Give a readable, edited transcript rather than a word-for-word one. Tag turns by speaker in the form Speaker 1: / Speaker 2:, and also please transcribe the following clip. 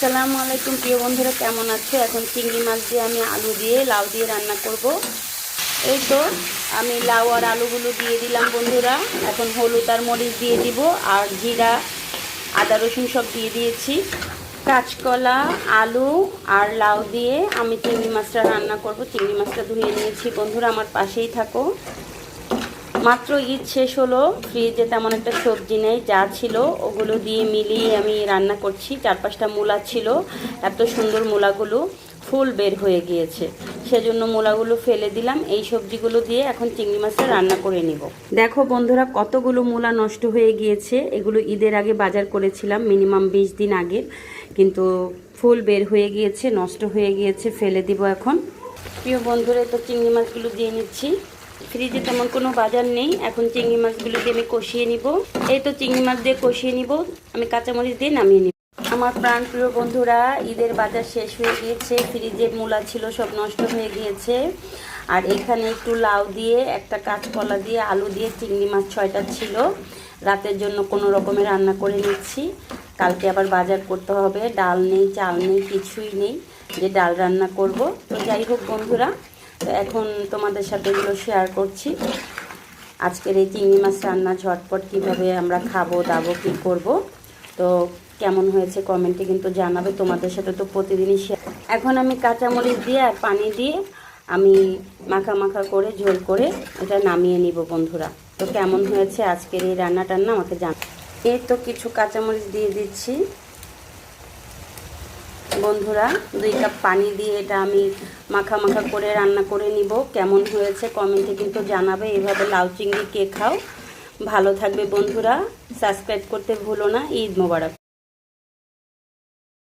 Speaker 1: আসসালামু আলাইকুম প্রিয় বন্ধুরা, কেমন আছো? এখন চিংড়ি মাছ দিয়ে আমি আলু দিয়ে লাউ দিয়ে রান্না করব। এই তো আমি লাউ আর আলুগুলো দিয়ে দিলাম বন্ধুরা। এখন হলুদ আর মরিচ দিয়ে দিব, আর জিরা আদা রসুন সব দিয়ে দিয়েছি। কাঁচকলা আলু আর লাউ দিয়ে আমি চিংড়ি মাছটা রান্না করব। চিংড়ি মাছটা ধুয়ে নিয়েছি বন্ধুরা, আমার পাশেই থাকো। মাত্র ঈদ শেষ হলো, ফ্রিজে তেমন একটা সবজি নেই, যা ছিল ওগুলো দিয়ে মিলিয়ে আমি রান্না করছি। 4-5টা মূলা ছিল, এত সুন্দর মূলাগুলো ফুল বের হয়ে গিয়েছে, সেজন্য মূলাগুলো ফেলে দিলাম। এই সবজিগুলো দিয়ে এখন চিংড়ি মাছটা রান্না করে নিব। দেখো বন্ধুরা, কতগুলো মূলা নষ্ট হয়ে গিয়েছে। এগুলো ঈদের আগে বাজার করেছিলাম, মিনিমাম 20 দিন আগে, কিন্তু ফুল বের হয়ে গিয়েছে, নষ্ট হয়ে গিয়েছে, ফেলে দিব এখন। প্রিয় বন্ধুরা, তো চিংড়ি মাছগুলো দিয়ে নিচ্ছি। ফ্রিজে তেমন কোনো বাজার নেই, এখন চিংড়ি মাছগুলো দিয়ে আমি কষিয়ে নিব। এই তো চিংড়ি মাছ দিয়ে কষিয়ে নিব, আমি কাঁচামরিচ দিয়ে নামিয়ে নিব। আমার প্রাণ প্রিয় বন্ধুরা, ঈদের বাজার শেষ হয়ে গিয়েছে, ফ্রিজে মূলা ছিল সব নষ্ট হয়ে গিয়েছে। আর এখানে একটু লাউ দিয়ে, একটা কাঁচকলা দিয়ে, আলু দিয়ে চিংড়ি মাছ 6টা ছিল। রাতের জন্য কোনো রকমের রান্না করে নিচ্ছি, কালকে আবার বাজার করতে হবে। ডাল নেই, চাল নেই, কিছুই নেই যে ডাল রান্না করব। তো যাই হোক বন্ধুরা, তো এখন তোমাদের সাথে এগুলো শেয়ার করছি। আজকের এই চিংড়ি মাছ রান্না ঝটপট কীভাবে আমরা খাবো দাবো, কী করব। তো কেমন হয়েছে কমেন্টে কিন্তু জানাবে। তোমাদের সাথে তো প্রতিদিনই শেয়ার। এখন আমি কাঁচামরিচ দিয়ে আর পানি দিয়ে আমি মাখা মাখা করে ঝোল করে এটা নামিয়ে নিব বন্ধুরা। তো কেমন হয়েছে আজকের এই রান্না টান্না আমাকে জান। এই তো কিছু কাঁচামরিচ দিয়ে দিচ্ছি বন্ধুরা। 2 কাপ পানি দিয়ে এটা আমি মাখা মাখা করে রান্না করে নিব। কেমন হয়েছে কমেন্টে কিন্তু জানাবে। এভাবে লাউ চিংড়ি কে খাও। ভালো থাকবে বন্ধুরা, সাবস্ক্রাইব করতে ভুলো না। ঈদ মোবারক।